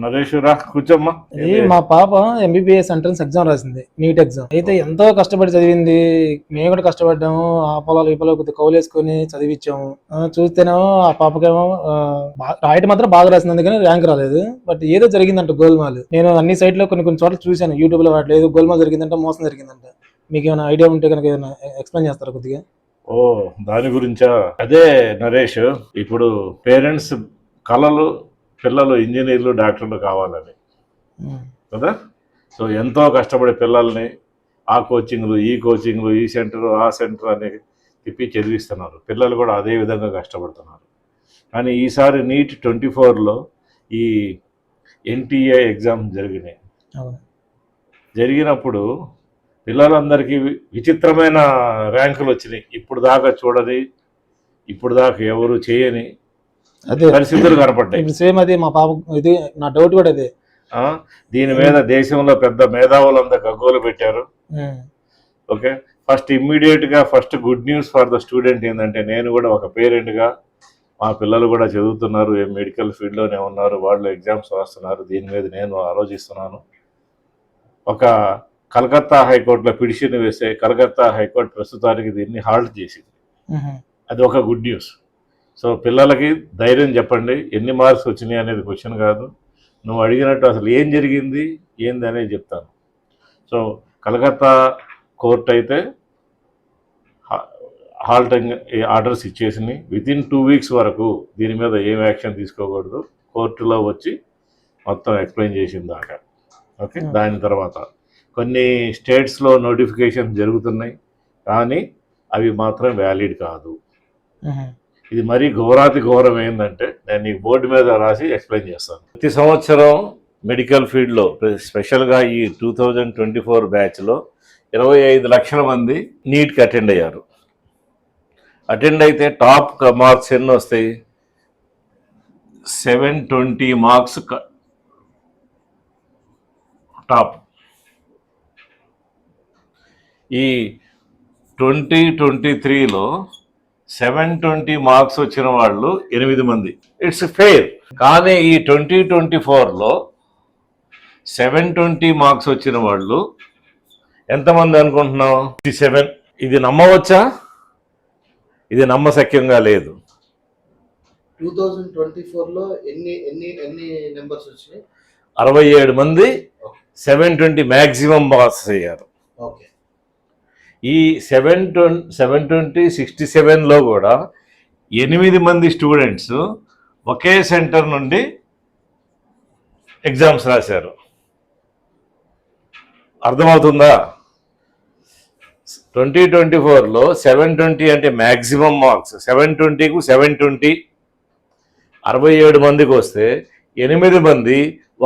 నరేష్ రా కూర్చోమ్మా. ఇది మా పాప ఎంబీబీఎస్ ఎంట్రన్స్ ఎగ్జామ్ రాసింది, నీట్ ఎగ్జామ్. అయితే ఎంతో కష్టపడి చదివింది, మేము కూడా కష్టపడ్డాము. ఆ పొలాలు ఈ పొలాలు కొద్దిగా కౌలు వేసుకొని చదివించాము. చూస్తేనేమో ఆ పాపకేమో రాయటం మాత్రం బాగా రాసింది, అందుకని ర్యాంక్ రాలేదు. బట్ ఏదో జరిగిందంట గోల్మాల్. నేను అన్ని సైట్లో కొన్ని చోట్ల చూశాను, యూట్యూబ్ లో వాటి ఏదో గోల్మాల్ జరిగిందంట, మోసం జరిగిందంట. మీకు ఏమైనా ఐడియా ఉంటే కనుక ఏమైనా ఎక్స్ప్లెయిన్ చేస్తారా కొద్దిగా? ఓ దాని గురించా? అదే నరేష్, ఇప్పుడు పేరెంట్స్ కలలు పిల్లలు ఇంజనీర్లు డాక్టర్లు కావాలని కదా. సో ఎంతో కష్టపడి పిల్లల్ని ఆ కోచింగ్లు ఈ కోచింగ్లు ఈ సెంటర్ ఆ సెంటర్ అని తిప్పి చదివిస్తున్నారు. పిల్లలు కూడా అదే విధంగా కష్టపడుతున్నారు. కానీ ఈసారి నీట్ 24లో ఈ ఎన్టీఏ ఎగ్జామ్ జరిగినప్పుడు పిల్లలందరికీ విచిత్రమైన ర్యాంకులు వచ్చినాయి. ఇప్పుడు దాకా చూడని, ఇప్పుడు దాకా ఎవరు చేయని పరిస్థితులు కనపడ్డాయి. సేమ్ అదే మా పాప, ఇది నా డౌట్ కూడా అదే. దీని మీద దేశంలో పెద్ద మేధావులంతా గగ్గోలు పెట్టారు. Okay, first good news for the student ఏంటంటే, నేను కూడా ఒక పేరెంట్గా మా పిల్లలు కూడా చదువుతున్నారు, మెడికల్ ఫీల్డ్లోనే ఉన్నారు, వాళ్ళు ఎగ్జామ్స్ రాస్తున్నారు. దీని మీద నేను ఆలోచిస్తున్నాను. ఒక కలకత్తా హైకోర్టులో పిటిషన్ వేస్తే కలకత్తా హైకోర్టు ప్రస్తుతానికి దీన్ని హాల్ట్ చేసింది. అది ఒక గుడ్ న్యూస్. సో పిల్లలకి ధైర్యం చెప్పండి. ఎన్ని మార్క్స్ వచ్చినాయి అనేది క్వశ్చన్ కాదు, నువ్వు అడిగినట్టు అసలు ఏం జరిగింది ఏంది అనేది చెప్తాను. సో కలకత్తా కోర్టు అయితే హాల్టింగ్ ఆర్డర్స్ ఇచ్చేసినాయి. వితిన్ 2 weeks వరకు దీని మీద ఏం యాక్షన్ తీసుకోకూడదు, కోర్టులో వచ్చి మొత్తం ఎక్స్ప్లెయిన్ చేసిన దాకా. ఓకే, దాని తర్వాత కొన్ని స్టేట్స్లో నోటిఫికేషన్ జరుగుతున్నాయి, కానీ అవి మాత్రం వ్యాలిడ్ కాదు. ఇది మరీ ఘోరాతి ఘోరం ఏంటంటే, నేను ఈ బోర్డు మీద రాసి ఎక్స్ప్లెయిన్ చేస్తాను. ప్రతి సంవత్సరం మెడికల్ ఫీల్డ్లో స్పెషల్గా ఈ 2024 బ్యాచ్లో 25 లక్షల మంది నీట్కి అటెండ్ అయ్యారు. అటెండ్ అయితే టాప్ మార్క్స్ ఎన్ని వస్తాయి? 720 మార్క్స్ టాప్. ఈ 2023లో 720 మార్క్స్ వచ్చిన వాళ్ళు 8 మంది. It's fair. కానీ ఈ 2024లో 720 మార్క్స్ వచ్చిన వాళ్ళు ఎంతమంది అనుకుంటున్నావు? 57. ఇది నమ్మవచ్చా? ఇది నమ్మశక్యంగా లేదు. 2024లో ఎన్ని నెంబర్స్ వచ్చినాయి? 67 మంది 720 మ్యాక్సిమం మార్క్స్ అయ్యారు. ఈ 720 67లో కూడా 8 మంది స్టూడెంట్స్ ఒకే సెంటర్ నుండి ఎగ్జామ్స్ రాశారు. అర్థమవుతుందా? 2024లో 720 అంటే మ్యాక్సిమం మార్క్స్. 720కు 720 67 మందికి వస్తే 8 మంది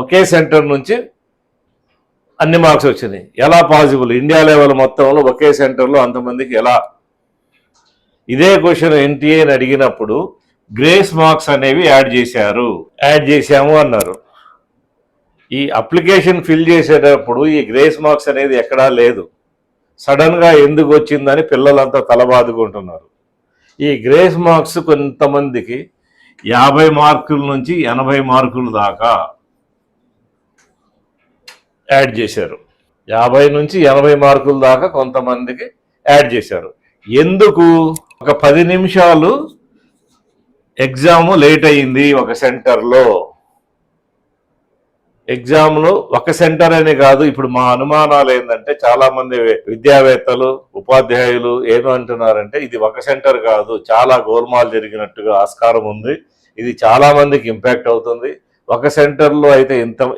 ఒకే సెంటర్ నుంచి అన్ని మార్క్స్ వచ్చినాయి. ఎలా పాసిబుల్? ఇండియా లెవెల్ మొత్తంలో ఒకే సెంటర్లో అంతమందికి ఎలా? ఇదే క్వశ్చన్ ఎన్టీఏని అడిగినప్పుడు గ్రేస్ మార్క్స్ అనేవి యాడ్ చేశాము అన్నారు. ఈ అప్లికేషన్ ఫిల్ చేసేటప్పుడు ఈ గ్రేస్ మార్క్స్ అనేది ఎక్కడా లేదు. సడన్గా ఎందుకు వచ్చిందని పిల్లలంతా తలబాదుకుంటున్నారు. ఈ గ్రేస్ మార్క్స్ కొంతమందికి 50 మార్కుల నుంచి 80 మార్కుల దాకా యాడ్ చేశారు. 50 నుంచి 80 మార్కుల దాకా కొంతమందికి యాడ్ చేశారు. ఎందుకు? ఒక 10 నిమిషాలు ఎగ్జామ్ లేట్ అయింది ఒక సెంటర్లో. ఎగ్జామ్లో ఒక సెంటర్ అనే కాదు, ఇప్పుడు మా అనుమానాలు ఏంటంటే, చాలా మంది విద్యావేత్తలు ఉపాధ్యాయులు ఏమంటున్నారంటే, ఇది ఒక సెంటర్ కాదు, చాలా గోల్మాల్ జరిగినట్టుగా ఆస్కారం ఉంది, ఇది చాలా మందికి ఇంపాక్ట్ అవుతుంది. ఒక సెంటర్లో అయితే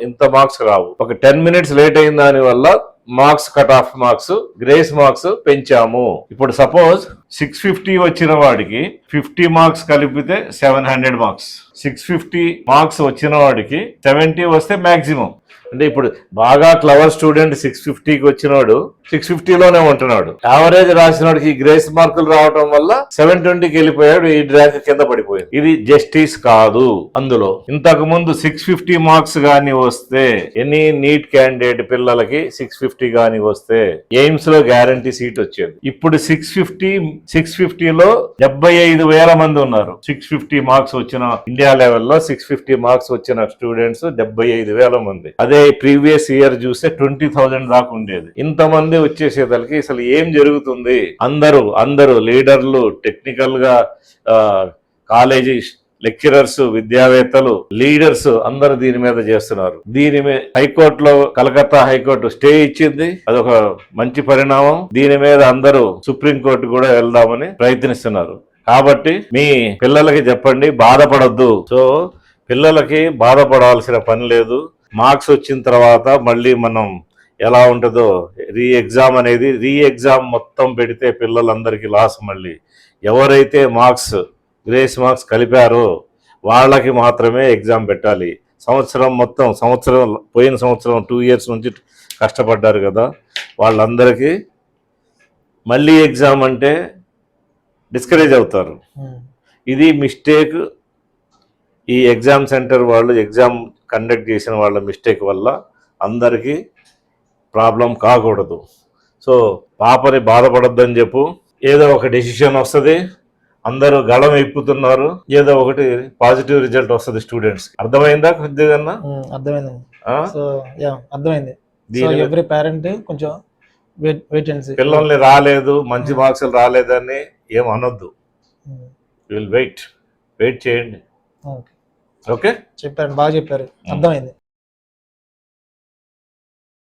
ఇంత మార్క్స్ రావు. ఒక 10 minutes లేట్ అయిన దాని వల్ల marks cut off marks, grace marks పెంచాము. ఇప్పుడు సపోజ్ 650 వచ్చిన వాడికి 50 మార్క్స్ కలిపితే 700 మార్క్స్. 650 మార్క్స్ వచ్చిన వాడికి 70 వస్తే మ్యాక్సిమం. అంటే ఇప్పుడు బాగా క్లవర్ స్టూడెంట్ 650కి వచ్చినాడు 650లోనే ఉంటున్నాడు. యావరేజ్ రాసినోడికి గ్రేస్ మార్కులు రావడం వల్ల 720కి వెళ్ళిపోయాడు, ఈ ర్యాంక్ కింద పడిపోయింది. ఇది జస్టిస్ కాదు. అందులో ఇంతకు ముందు 650 మార్క్స్ గాని వస్తే, ఎనీ నీట్ క్యాండిడేట్ పిల్లలకి 650 గాని వస్తే ఎయిమ్స్ లో గ్యారంటీ సీట్ వచ్చేది. ఇప్పుడు 650 650లో 75,000 మంది ఉన్నారు. 650 మార్క్స్ వచ్చిన ఇండియా లెవెల్లో 650 మార్క్స్ వచ్చిన స్టూడెంట్స్ 75,000 మంది. అదే ప్రీవియస్ ఇయర్ చూస్తే 20,000 దాకా ఉండేది. ఇంతమంది వచ్చేసేదలకి అసలు ఏం జరుగుతుంది? అందరూ లీడర్లు, టెక్నికల్ గా కాలేజీ లెక్చరర్స్, విద్యావేత్తలు, లీడర్స్ అందరూ దీని మీద చేస్తున్నారు. దీని మీద హైకోర్టులో కలకత్తా హైకోర్టు స్టే ఇచ్చింది. అదొక మంచి పరిణామం. దీని మీద అందరూ సుప్రీంకోర్టు కూడా వెళ్దామని ప్రయత్నిస్తున్నారు. కాబట్టి మీ పిల్లలకి చెప్పండి, బాధపడొద్దు. సో పిల్లలకి బాధపడాల్సిన పని లేదు. మార్క్స్ వచ్చిన తర్వాత మళ్ళీ మనం ఎలా ఉంటుందో రీ ఎగ్జామ్ మొత్తం పెడితే పిల్లలందరికీ లాస్. మళ్ళీ ఎవరైతే గ్రేస్ మార్క్స్ కలిపారో వాళ్ళకి మాత్రమే ఎగ్జామ్ పెట్టాలి. పోయిన సంవత్సరం 2 years నుంచి కష్టపడ్డారు కదా, వాళ్ళందరికీ మళ్ళీ ఎగ్జామ్ అంటే డిస్కరేజ్ అవుతారు. ఇది మిస్టేక్. ఈ ఎగ్జామ్ సెంటర్ వాళ్ళు ఎగ్జామ్ కండక్ట్ చేసిన వాళ్ళ మిస్టేక్ వల్ల అందరికీ ప్రాబ్లం కాకూడదు. సో పాపని బాధపడొద్దని చెప్పు. ఏదో ఒక డెసిషన్ వస్తుంది, అందరూ గళం ఇప్పుతున్నారు, ఏదో ఒకటి పాజిటివ్ రిజల్ట్ వస్తుంది స్టూడెంట్స్. అర్థమైందా? కొద్దిగా అర్థమైంది. సో అర్థమైంది. సో ఎవ్రీ పేరెంట్ కొంచెం వెయిట్ అండ్ సీ. పిల్లల్ని రాలేదు, మంచి మార్క్స్ రాలేదని ఏం అనొద్దు. విల్ వెయిట్ చేయండి. ఓకే, చెప్పారు, బాగా చెప్పారు, అర్థమైంది.